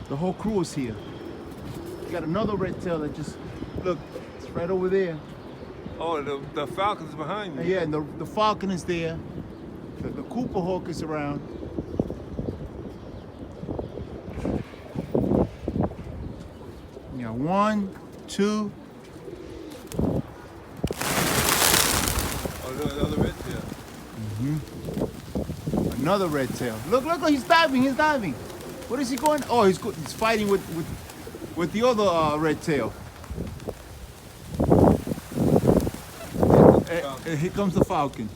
The whole crew is here. We got another red tail that just, look, it's right over there. Oh, the falcon's behind you. Yeah, and the falcon is there. The Cooper Hawk is around. You got 1, 2. Oh, there's another red tail. Another red tail. Look, he's diving, What is he going? Oh, he's fighting with the other red tail. Here comes the falcon.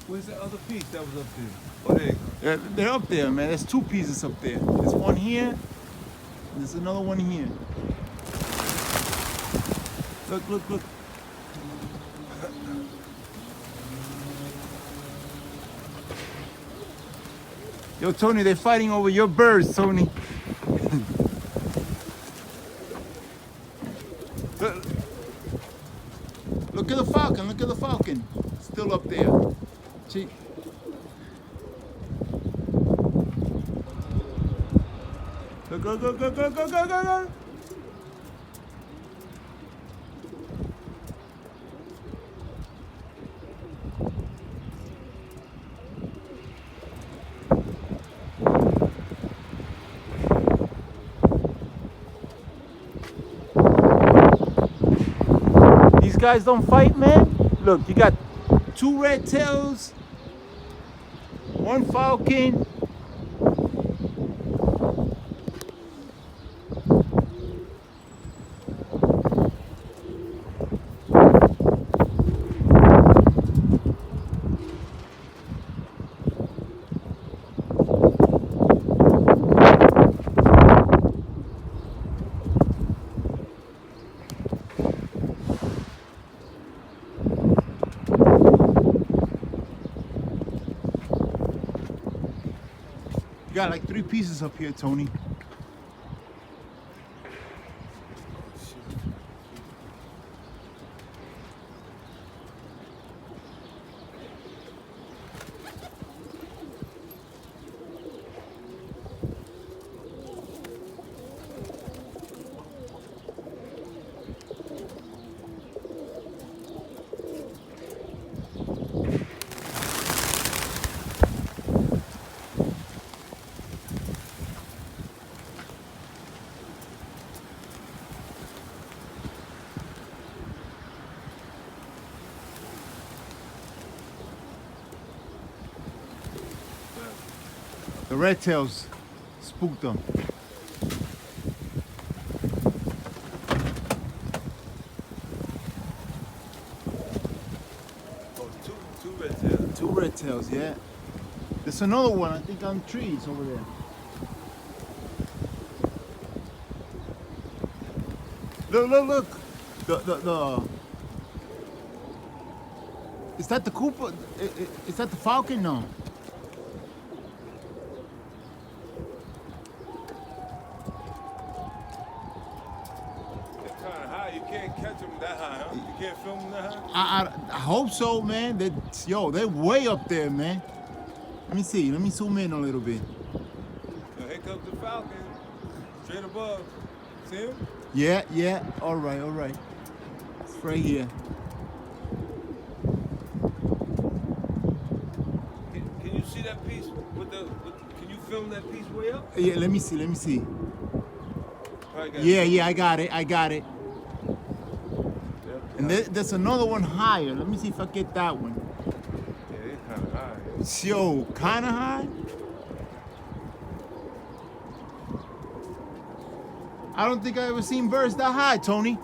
Where's that other piece that was up there? Oh, there you go. They're up there, man. There's 2 pieces up there. There's one here, and there's another one here. Look. Yo, Tony, they're fighting over your birds, Tony. Look at the falcon. Still up there. See? Go. These guys don't fight, man. Look, you got 2 red tails, 1 falcon. You got like 3 pieces up here, Tony. The red tails spooked them. Oh, two red tails. 2 red tails, yeah. There's another one, I think, on trees over there. Look. The Is that the Cooper? Is that the falcon? No. They're kind of high. You can't catch them that high, huh? You can't film them that high? I hope so, man. They're way up there, man. Let me see. Let me zoom in a little bit. So here comes the falcon, straight above. See him? Yeah. All right. It's right here. Can you see that piece can you film that piece way up? Yeah, let me see. Probably got Yeah, I got it. Yep. And there's another one higher. Let me see if I get that one. Yeah, they're kind of high. Yo, kind of high? I don't think I ever seen birds that high, Tony.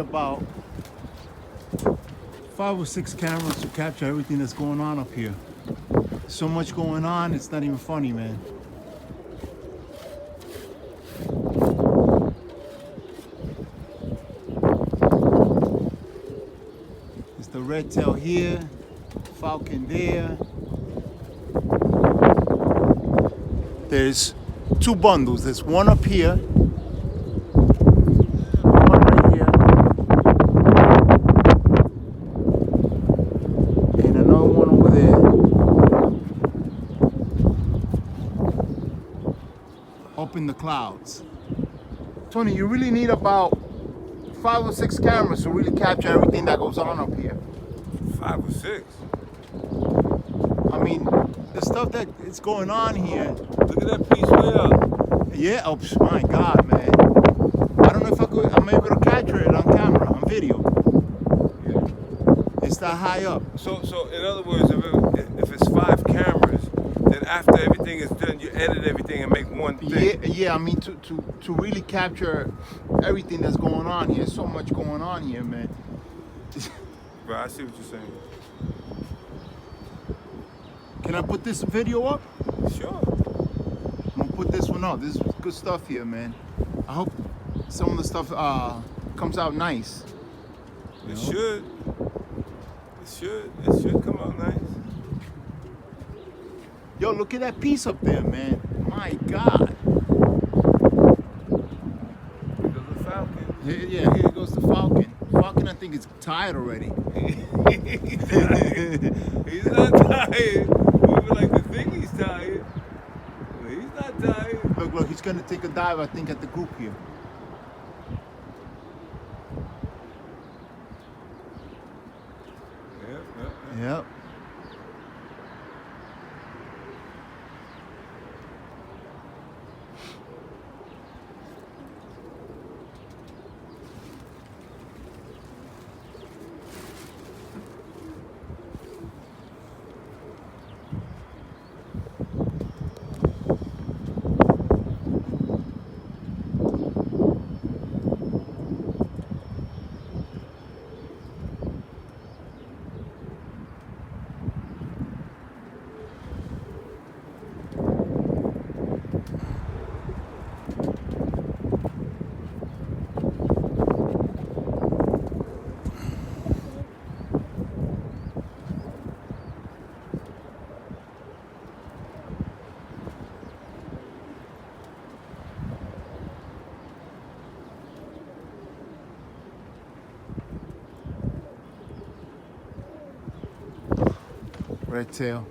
about 5 or 6 cameras to capture everything that's going on up here. So much going on, it's not even funny, man. It's the red tail here, falcon there. There's 2 bundles. There's one up here, one right here, and another one over there. Up in the clouds. Tony, you really need about 5 or 6 cameras to really capture everything that goes on up here. 5 or 6. I mean, the stuff that is going on here. Look at that piece way up. Yeah, oh my God, man. I don't know if I'm able to capture it on camera, on video. Yeah. It's that high up. So in other words, if it's 5 cameras, then after everything is done, you edit everything and make one thing. Yeah. I mean, to really capture everything that's going on here. So much going on here, man. Right, I see what you're saying. Can I put this video up? Sure. I'm gonna put this one up. This is good stuff here, man. I hope some of the stuff comes out nice. It should. It should come out nice. Yo, look at that piece up there, man. My God. Here goes the falcon. Here goes the falcon. Falcon, I think, is tired already. He's not tired. We would like to think he's tired. But he's not tired. Look, he's gonna take a dive, I think, at the group here. Yep. Red tail.